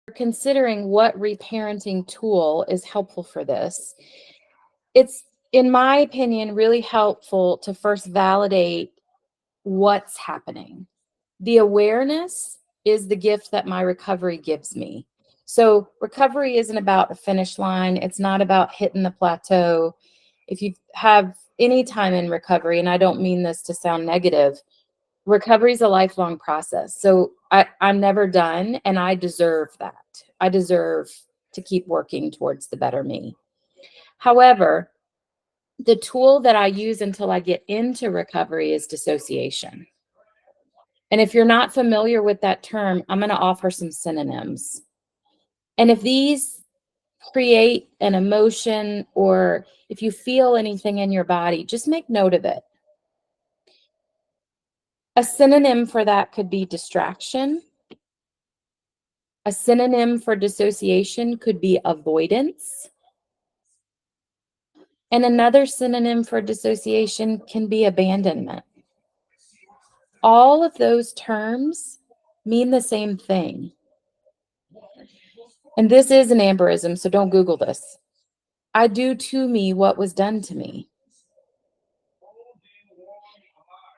considering what reparenting tool is helpful for this, it's, in my opinion, really helpful to first validate what's happening. The awareness is the gift that my recovery gives me. So recovery isn't about a finish line. It's not about hitting the plateau. If you have any time in recovery, and I don't mean this to sound negative, recovery is a lifelong process. So I'm never done, and I deserve that. I deserve to keep working towards the better me. However, the tool that I use until I get into recovery is dissociation. And if you're not familiar with that term, I'm going to offer some synonyms. And if these create an emotion, or if you feel anything in your body, just make note of it. A synonym for that could be distraction. A synonym for dissociation could be avoidance. And another synonym for dissociation can be abandonment. All of those terms mean the same thing. And this is an amberism, so don't Google this. I do to me what was done to me.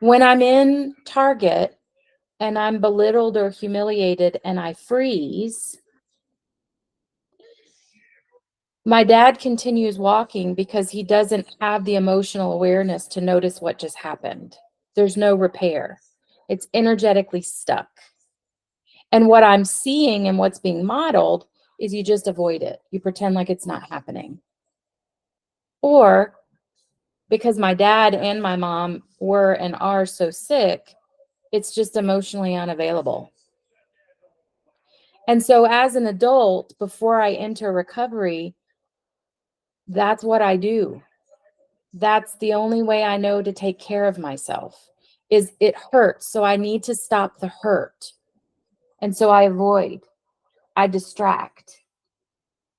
When I'm in Target and I'm belittled or humiliated and I freeze, my dad continues walking because he doesn't have the emotional awareness to notice what just happened. There's no repair. It's energetically stuck. And what I'm seeing and what's being modeled is you just avoid it. You pretend like it's not happening. Or because my dad and my mom were and are so sick, it's just emotionally unavailable. And so as an adult, before I enter recovery, that's what I do. That's the only way I know to take care of myself. Is it hurts, so I need to stop the hurt. And so I avoid, I distract,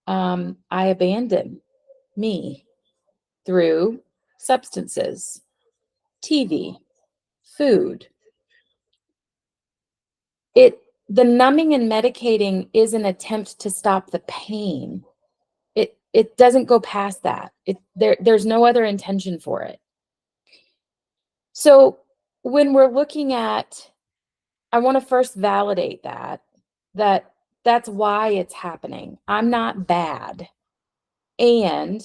I abandon me through substances, TV, food. The numbing and medicating is an attempt to stop the pain. It doesn't go past that. There's no other intention for it. So when we're looking at, I want to first validate that's why it's happening. I'm not bad. And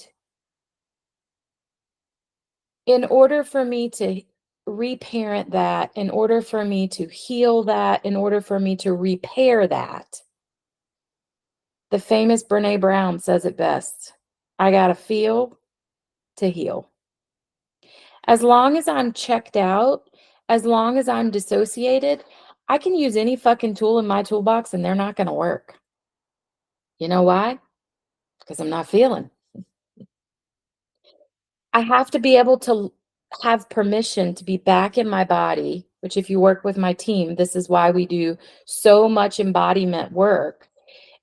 in order for me to reparent that, in order for me to heal that, in order for me to repair that, the famous Brene Brown says it best. I got to feel to heal. As long as I'm checked out, as long as I'm dissociated, I can use any fucking tool in my toolbox and they're not going to work. You know why? Because I'm not feeling. I have to be able to have permission to be back in my body, which if you work with my team, this is why we do so much embodiment work.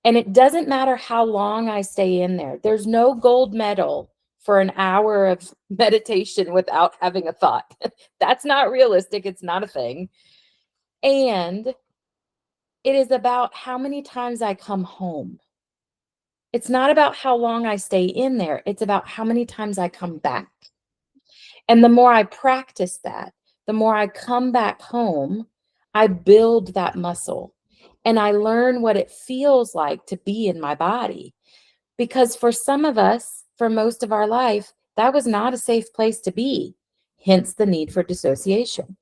And it doesn't matter how long I stay in there. There's no gold medal for an hour of meditation without having a thought. That's not realistic. It's not a thing. And it is about how many times I come home. It's not about how long I stay in there. It's about how many times I come back. And the more I practice that, the more I come back home, I build that muscle and I learn what it feels like to be in my body. Because for some of us, for most of our life, that was not a safe place to be, hence the need for dissociation.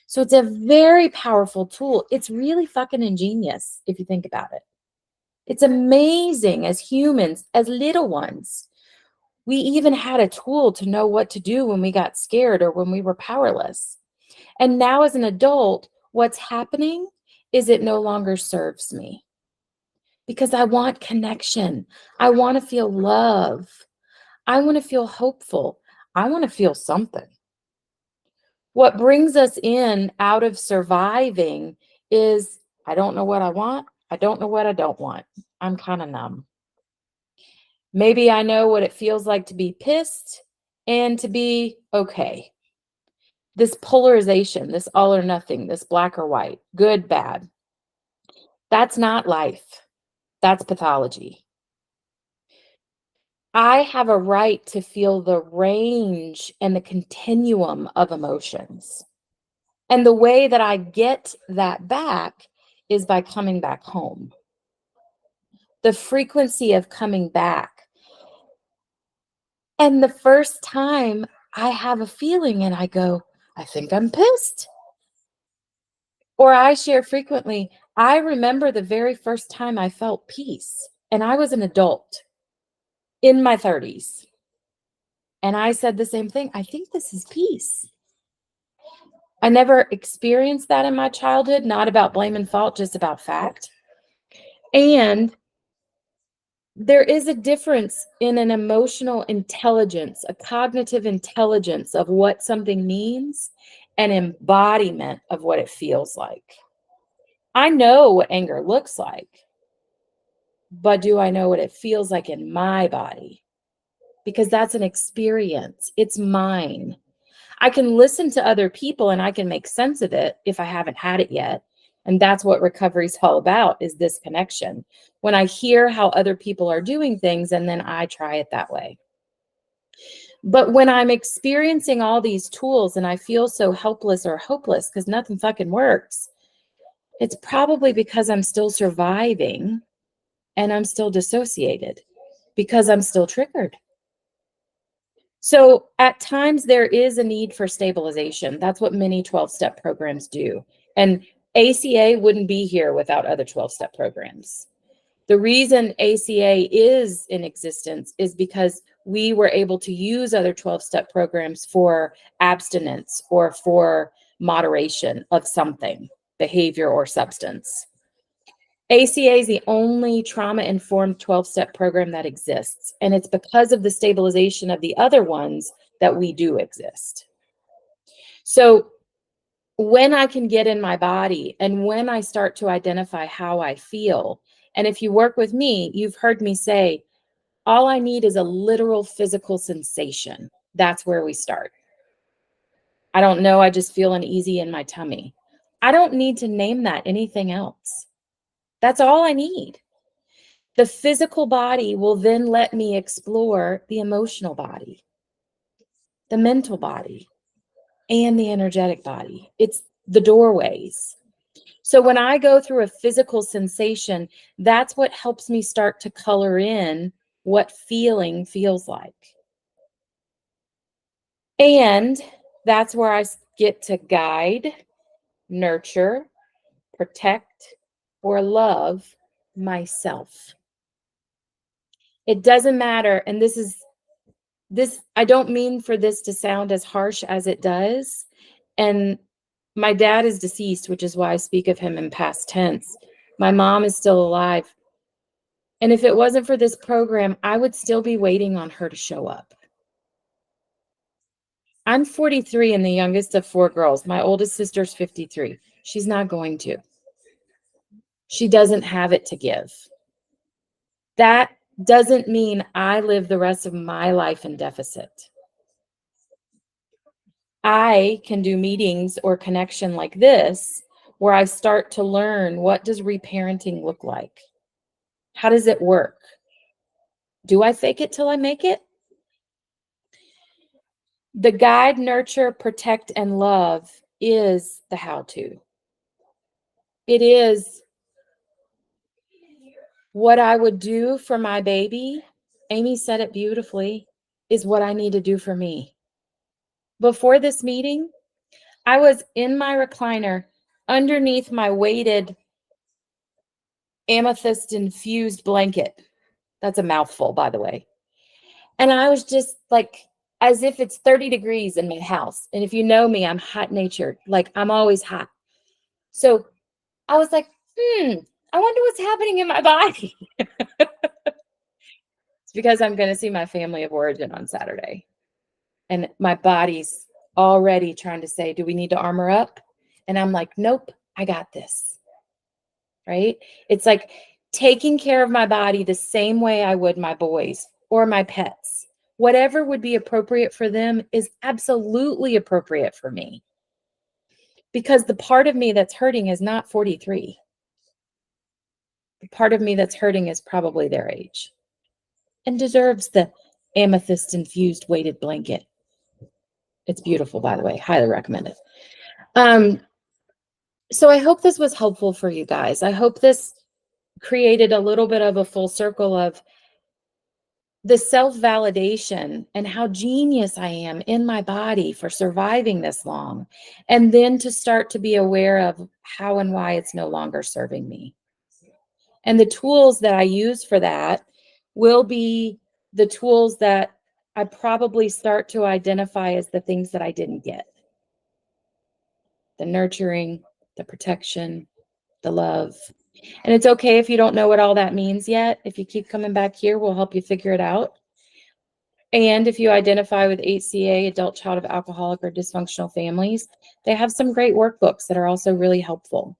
So it's a very powerful tool. It's really fucking ingenious if you think about it. It's amazing as humans, as little ones. We even had a tool to know what to do when we got scared or when we were powerless. And now as an adult, what's happening is it no longer serves me because I want connection. I want to feel love. I want to feel hopeful. I want to feel something. What brings us in out of surviving is I don't know what I want. I don't know what I don't want. I'm kind of numb. Maybe I know what it feels like to be pissed and to be okay. This polarization, this all or nothing, this black or white, good, bad. That's not life. That's pathology. I have a right to feel the range and the continuum of emotions. And the way that I get that back is by coming back home. The frequency of coming back. And the first time I have a feeling and I go, I think I'm pissed. Or I share frequently, I remember the very first time I felt peace, and I was an adult in my 30s. And I said the same thing. I think this is peace. I never experienced that in my childhood, not about blame and fault, just about fact. And there is a difference in an emotional intelligence, a cognitive intelligence of what something means, and embodiment of what it feels like. I know what anger looks like, but do I know what it feels like in my body? Because that's an experience. It's mine. I can listen to other people and I can make sense of it if I haven't had it yet. And that's what recovery is all about, is this connection. When I hear how other people are doing things and then I try it that way. But when I'm experiencing all these tools and I feel so helpless or hopeless because nothing fucking works, it's probably because I'm still surviving and I'm still dissociated because I'm still triggered. So at times there is a need for stabilization. That's what many 12-step programs do. And ACA wouldn't be here without other 12-step programs. The reason ACA is in existence is because we were able to use other 12-step programs for abstinence or for moderation of something, behavior or substance. ACA is the only trauma-informed 12-step program that exists, and it's because of the stabilization of the other ones that we do exist. So when I can get in my body and when I start to identify how I feel, and if you work with me, you've heard me say, all I need is a literal physical sensation. That's where we start. I don't know, I just feel uneasy in my tummy. I don't need to name that anything else. That's all I need. The physical body will then let me explore the emotional body, the mental body, and the energetic body. It's the doorways. So when I go through a physical sensation, that's what helps me start to color in what feeling feels like. And that's where I get to guide, nurture, protect, or love myself. It doesn't matter. And this, I don't mean for this to sound as harsh as it does. And my dad is deceased, which is why I speak of him in past tense. My mom is still alive. And if it wasn't for this program, I would still be waiting on her to show up. I'm 43 and the youngest of 4 girls. My oldest sister's 53. She's not going to. She doesn't have it to give. That doesn't mean I live the rest of my life in deficit. I can do meetings or connection like this where I start to learn, what does reparenting look like? How does it work? Do I fake it till I make it? The guide, nurture, protect, and love is the how-to. It is what I would do for my baby. Amy said it beautifully, is what I need to do for me. Before this meeting, I was in my recliner underneath my weighted amethyst infused blanket. That's a mouthful, by the way. And I was just like, as if it's 30 degrees in my house. And if you know me, I'm hot natured. Like, I'm always hot. So I was like, I wonder what's happening in my body. It's because I'm going to see my family of origin on Saturday. And my body's already trying to say, do we need to armor up? And I'm like, nope, I got this. Right? It's like taking care of my body the same way I would my boys or my pets. Whatever would be appropriate for them is absolutely appropriate for me. Because the part of me that's hurting is not 43. The part of me that's hurting is probably their age and deserves the amethyst infused weighted blanket. It's beautiful, by the way. Highly recommend it. So I hope this was helpful for you guys. I hope this created a little bit of a full circle of the self-validation and how genius I am in my body for surviving this long. And then to start to be aware of how and why it's no longer serving me. And the tools that I use for that will be the tools that I probably start to identify as the things that I didn't get. The nurturing, the protection, the love. And it's okay if you don't know what all that means yet. If you keep coming back here, we'll help you figure it out. And if you identify with HCA, adult child of alcoholic or dysfunctional families, they have some great workbooks that are also really helpful.